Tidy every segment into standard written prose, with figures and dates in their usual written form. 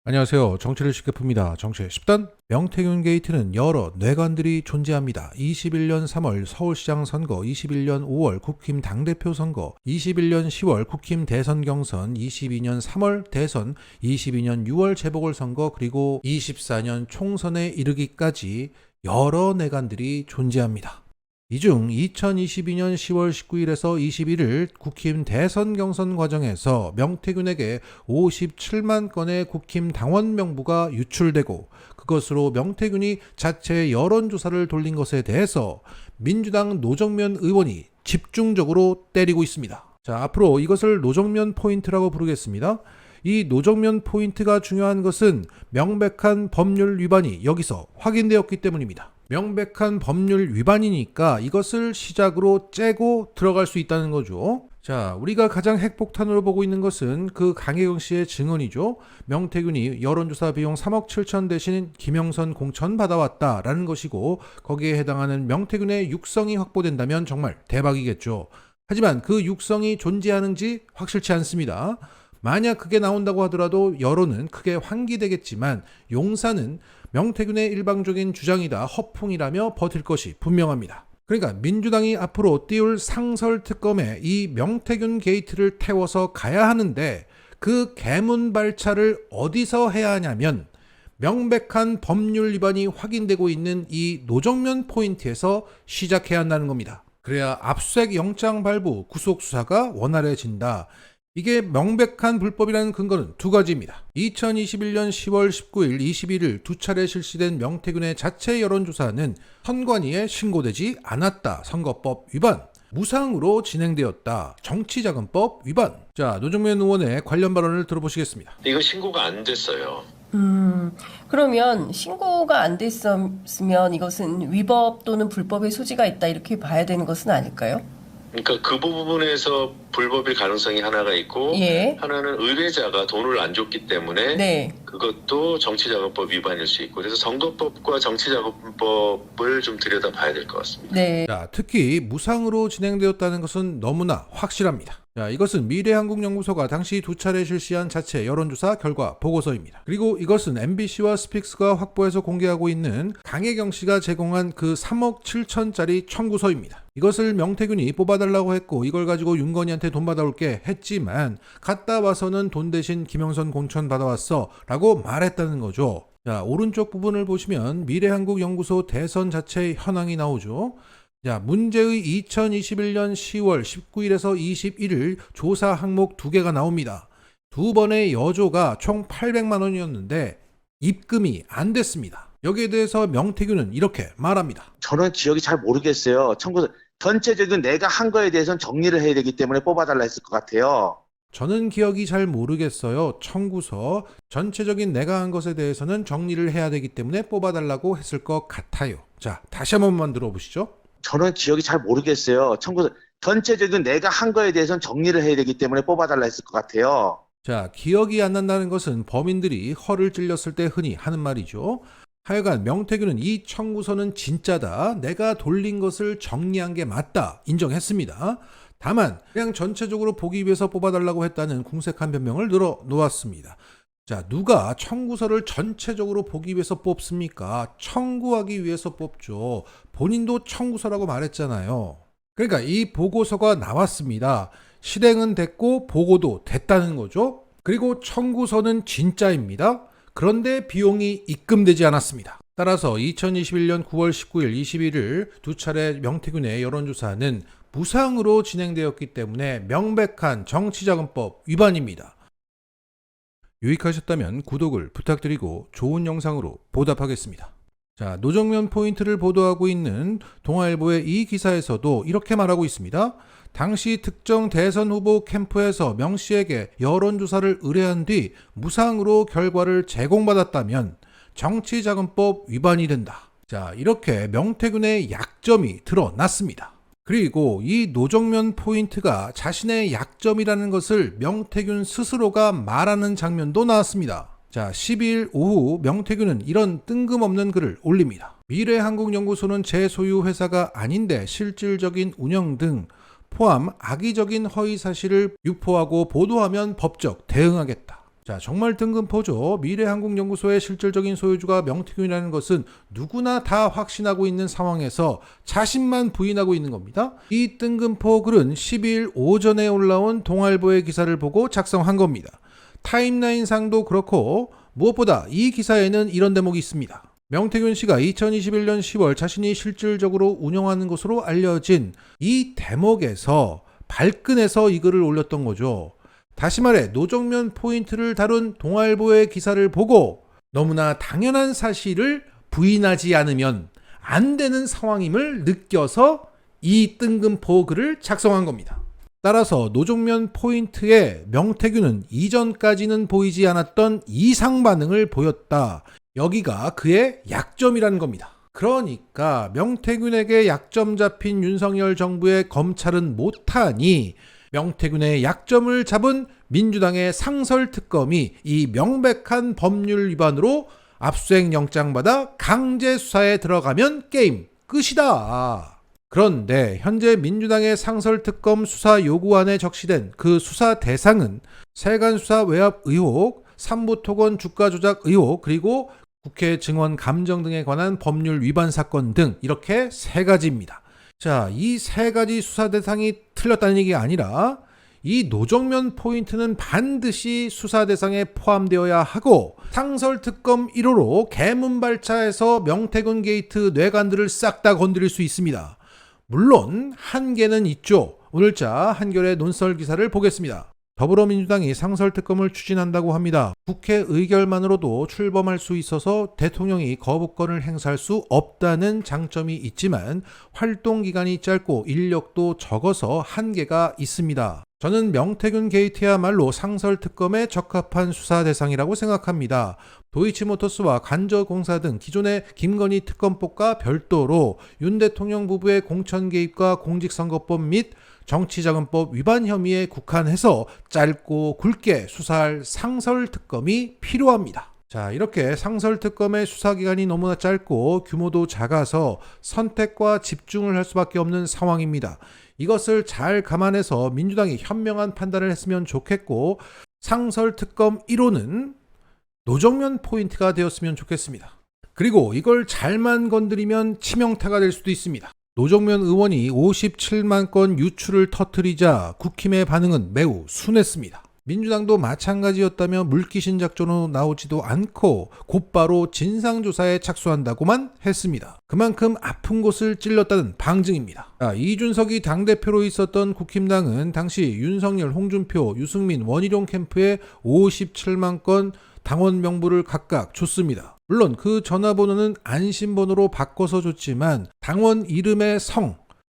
안녕하세요. 정치를 쉽게 풉니다. 정치의 10단. 명태균 게이트는 여러 뇌관들이 존재합니다. 21년 3월 서울시장 선거, 21년 5월 국힘 당대표 선거, 21년 10월 국힘 대선 경선, 22년 3월 대선, 22년 6월 재보궐선거, 그리고 24년 총선에 이르기까지 여러 뇌관들이 존재합니다. 이 중 2022년 10월 19일에서 21일 국힘 대선 경선 과정에서 명태균에게 57만 건의 국힘 당원 명부가 유출되고 그것으로 명태균이 자체 여론조사를 돌린 것에 대해서 민주당 노정면 의원이 집중적으로 때리고 있습니다. 자, 앞으로 이것을 노정면 포인트라고 부르겠습니다. 이 노정면 포인트가 중요한 것은 명백한 법률 위반이 여기서 확인되었기 때문입니다. 명백한 법률 위반이니까 이것을 시작으로 째고 들어갈 수 있다는 거죠. 자, 우리가 가장 핵폭탄으로 보고 있는 것은 그 강혜경 씨의 증언이죠. 명태균이 여론조사 비용 3억 7천 대신 김영선 공천 받아왔다라는 것이고, 거기에 해당하는 명태균의 육성이 확보된다면 정말 대박이겠죠. 하지만 그 육성이 존재하는지 확실치 않습니다. 만약 그게 나온다고 하더라도 여론은 크게 환기되겠지만 용산은 명태균의 일방적인 주장이다, 허풍이라며 버틸 것이 분명합니다. 그러니까 민주당이 앞으로 띄울 상설특검에 이 명태균 게이트를 태워서 가야 하는데 그 개문발차를 어디서 해야 하냐면 명백한 법률 위반이 확인되고 있는 이 노정면 포인트에서 시작해야 한다는 겁니다. 그래야 압수수색 영장 발부, 구속수사가 원활해진다. 이게 명백한 불법이라는 근거는 두 가지입니다. 2021년 10월 19일, 21일 두 차례 실시된 명태균의 자체 여론조사는 선관위에 신고되지 않았다. 선거법 위반. 무상으로 진행되었다. 정치자금법 위반. 자, 노정면 의원의 관련 발언을 들어보시겠습니다. 이거 신고가 안 됐어요. 그러면 신고가 안 됐으면 이것은 위법 또는 불법의 소지가 있다 이렇게 봐야 되는 것은 아닐까요? 그러니까 그 부분에서 불법일 가능성이 하나가 있고 예. 하나는 의뢰자가 돈을 안 줬기 때문에 네. 그것도 정치자금법 위반일 수 있고, 그래서 선거법과 정치자금법을 좀 들여다봐야 될 것 같습니다. 네. 자, 특히 무상으로 진행되었다는 것은 너무나 확실합니다. 자, 이것은 미래한국연구소가 당시 두 차례 실시한 자체 여론조사 결과 보고서입니다. 그리고 이것은 MBC와 스픽스가 확보해서 공개하고 있는 강혜경 씨가 제공한 그 3억 7천짜리 청구서입니다. 이것을 명태균이 뽑아달라고 했고 이걸 가지고 윤건희한테 돈 받아올게 했지만 갔다 와서는 돈 대신 김영선 공천 받아왔어 라고 말했다는 거죠. 자, 오른쪽 부분을 보시면 미래한국연구소 대선 자체 현황이 나오죠. 자, 문제의 2021년 10월 19일에서 21일 조사 항목 두 개가 나옵니다. 두 번의 여조가 총 800만 원이었는데 입금이 안 됐습니다. 여기에 대해서 명태균은 이렇게 말합니다. 저는 기억이 잘 모르겠어요. 전체적인 내가 한 거에 대해서는 정리를 해야 되기 때문에 뽑아달라 했을 것 같아요. 저는 기억이 잘 모르겠어요. 청구서 전체적인 내가 한 것에 대해서는 정리를 해야 되기 때문에 뽑아달라고 했을 것 같아요. 자, 다시 한 번만 들어보시죠. 저는 기억이 잘 모르겠어요. 전체적인 내가 한 거에 대해서는 정리를 해야 되기 때문에 뽑아달라 했을 것 같아요. 자, 기억이 안 난다는 것은 범인들이 허를 찔렸을 때 흔히 하는 말이죠. 하여간 명태균은 이 청구서는 진짜다. 내가 돌린 것을 정리한 게 맞다. 인정했습니다. 다만 그냥 전체적으로 보기 위해서 뽑아달라고 했다는 궁색한 변명을 늘어놓았습니다. 자, 누가 청구서를 전체적으로 보기 위해서 뽑습니까? 청구하기 위해서 뽑죠. 본인도 청구서라고 말했잖아요. 그러니까 이 보고서가 나왔습니다. 실행은 됐고 보고도 됐다는 거죠. 그리고 청구서는 진짜입니다. 그런데 비용이 입금되지 않았습니다. 따라서 2021년 9월 19일, 21일 두 차례 명태균의 여론조사는 무상으로 진행되었기 때문에 명백한 정치자금법 위반입니다. 유익하셨다면 구독을 부탁드리고 좋은 영상으로 보답하겠습니다. 자, 노정면 포인트를 보도하고 있는 동아일보의 이 기사에서도 이렇게 말하고 있습니다. 당시 특정 대선 후보 캠프에서 명 씨에게 여론조사를 의뢰한 뒤 무상으로 결과를 제공받았다면 정치자금법 위반이 된다. 자, 이렇게 명태균의 약점이 드러났습니다. 그리고 이 노정면 포인트가 자신의 약점이라는 것을 명태균 스스로가 말하는 장면도 나왔습니다. 자, 12일 오후 명태균은 이런 뜬금없는 글을 올립니다. 미래한국연구소는 제 소유 회사가 아닌데 실질적인 운영 등 포함 악의적인 허위 사실을 유포하고 보도하면 법적 대응하겠다. 자, 정말 뜬금포죠. 미래한국연구소의 실질적인 소유주가 명태균이라는 것은 누구나 다 확신하고 있는 상황에서 자신만 부인하고 있는 겁니다. 이 뜬금포 글은 12일 오전에 올라온 동아일보의 기사를 보고 작성한 겁니다. 타임라인상도 그렇고 무엇보다 이 기사에는 이런 대목이 있습니다. 명태균 씨가 2021년 10월 자신이 실질적으로 운영하는 것으로 알려진 이 대목에서 발끈해서 이 글을 올렸던 거죠. 다시 말해 노정면 포인트를 다룬 동아일보의 기사를 보고 너무나 당연한 사실을 부인하지 않으면 안 되는 상황임을 느껴서 이 뜬금포 글을 작성한 겁니다. 따라서 노정면 포인트에 명태균은 이전까지는 보이지 않았던 이상 반응을 보였다. 여기가 그의 약점이라는 겁니다. 그러니까 명태균에게 약점 잡힌 윤석열 정부의 검찰은 못하니 명태균의 약점을 잡은 민주당의 상설특검이 이 명백한 법률 위반으로 압수수색 영장받아 강제 수사에 들어가면 게임 끝이다. 그런데 현재 민주당의 상설특검 수사 요구안에 적시된 그 수사 대상은 세간수사 외압 의혹, 삼부토건 주가 조작 의혹, 그리고 국회 증언 감정 등에 관한 법률 위반 사건 등 이렇게 세 가지입니다. 자, 이 세 가지 수사 대상이 틀렸다는 얘기가 아니라 이 노정면 포인트는 반드시 수사 대상에 포함되어야 하고 상설특검 1호로 개문발차해서 명태균 게이트 뇌관들을 싹 다 건드릴 수 있습니다. 물론 한계는 있죠. 오늘자 한겨레 논설 기사를 보겠습니다. 더불어민주당이 상설특검을 추진한다고 합니다. 국회 의결만으로도 출범할 수 있어서 대통령이 거부권을 행사할 수 없다는 장점이 있지만 활동 기간이 짧고 인력도 적어서 한계가 있습니다. 저는 명태균 게이트야말로 상설특검에 적합한 수사 대상이라고 생각합니다. 도이치모터스와 간저공사 등 기존의 김건희 특검법과 별도로 윤 대통령 부부의 공천 개입과 공직선거법 및 정치자금법 위반 혐의에 국한해서 짧고 굵게 수사할 상설특검이 필요합니다. 자, 이렇게 상설특검의 수사기간이 너무나 짧고 규모도 작아서 선택과 집중을 할 수밖에 없는 상황입니다. 이것을 잘 감안해서 민주당이 현명한 판단을 했으면 좋겠고 상설특검 1호는 노정면 포인트가 되었으면 좋겠습니다. 그리고 이걸 잘만 건드리면 치명타가 될 수도 있습니다. 노정면 의원이 57만 건 유출을 터뜨리자 국힘의 반응은 매우 순했습니다. 민주당도 마찬가지였다며 물귀신 작전으로 나오지도 않고 곧바로 진상조사에 착수한다고만 했습니다. 그만큼 아픈 곳을 찔렀다는 방증입니다. 이준석이 당대표로 있었던 국힘당은 당시 윤석열, 홍준표, 유승민, 원희룡 캠프에 57만 건 당원 명부를 각각 줬습니다. 물론 그 전화번호는 안심번호로 바꿔서 줬지만 당원 이름의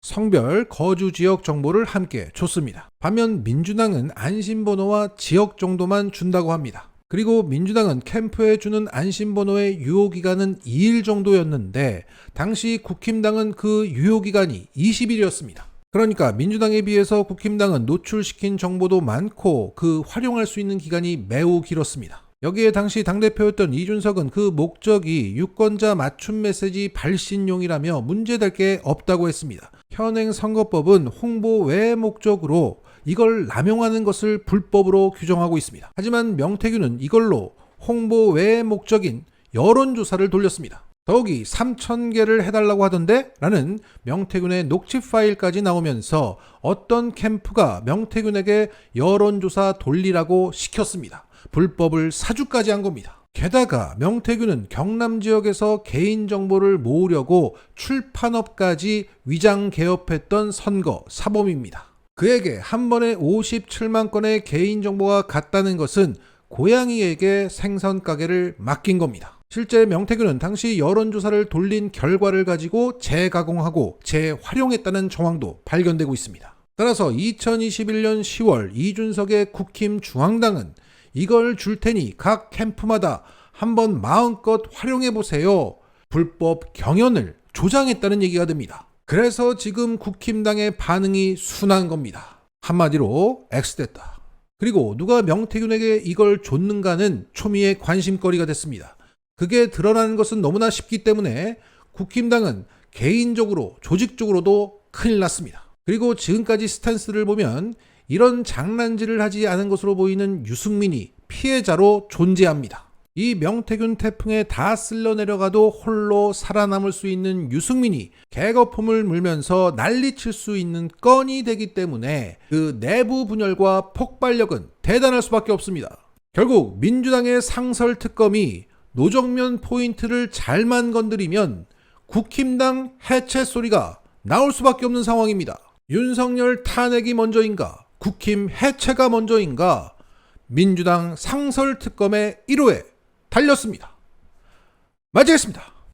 성별, 거주 지역 정보를 함께 줬습니다. 반면 민주당은 안심번호와 지역 정도만 준다고 합니다. 그리고 민주당은 캠프에 주는 안심번호의 유효기간은 2일 정도였는데 당시 국힘당은 그 유효기간이 20일이었습니다. 그러니까 민주당에 비해서 국힘당은 노출시킨 정보도 많고 그 활용할 수 있는 기간이 매우 길었습니다. 여기에 당시 당대표였던 이준석은 그 목적이 유권자 맞춤 메시지 발신용이라며 문제될 게 없다고 했습니다. 현행 선거법은 홍보 외의 목적으로 이걸 남용하는 것을 불법으로 규정하고 있습니다. 하지만 명태균은 이걸로 홍보 외의 목적인 여론조사를 돌렸습니다. 더욱이 3,000개를 해달라고 하던데? 라는 명태균의 녹취 파일까지 나오면서 어떤 캠프가 명태균에게 여론조사 돌리라고 시켰습니다. 불법을 사주까지 한 겁니다. 게다가 명태균은 경남 지역에서 개인정보를 모으려고 출판업까지 위장 개업했던 선거 사범입니다. 그에게 한 번에 57만 건의 개인정보가 갔다는 것은 고양이에게 생선 가게를 맡긴 겁니다. 실제 명태균은 당시 여론조사를 돌린 결과를 가지고 재가공하고 재활용했다는 정황도 발견되고 있습니다. 따라서 2021년 10월 이준석의 국힘 중앙당은 이걸 줄 테니 각 캠프마다 한번 마음껏 활용해보세요. 불법 경연을 조장했다는 얘기가 됩니다. 그래서 지금 국힘당의 반응이 순한 겁니다. 한마디로 X됐다. 그리고 누가 명태균에게 이걸 줬는가는 초미의 관심거리가 됐습니다. 그게 드러나는 것은 너무나 쉽기 때문에 국힘당은 개인적으로 조직적으로도 큰일 났습니다. 그리고 지금까지 스탠스를 보면 이런 장난질을 하지 않은 것으로 보이는 유승민이 피해자로 존재합니다. 이 명태균 태풍에 다 쓸려 내려가도 홀로 살아남을 수 있는 유승민이 개거품을 물면서 난리칠 수 있는 건이 되기 때문에 그 내부 분열과 폭발력은 대단할 수밖에 없습니다. 결국 민주당의 상설특검이 노정면 포인트를 잘만 건드리면 국힘당 해체 소리가 나올 수밖에 없는 상황입니다. 윤석열 탄핵이 먼저인가? 국힘 해체가 먼저인가? 민주당 상설특검의 1호에 달렸습니다. 마치겠습니다.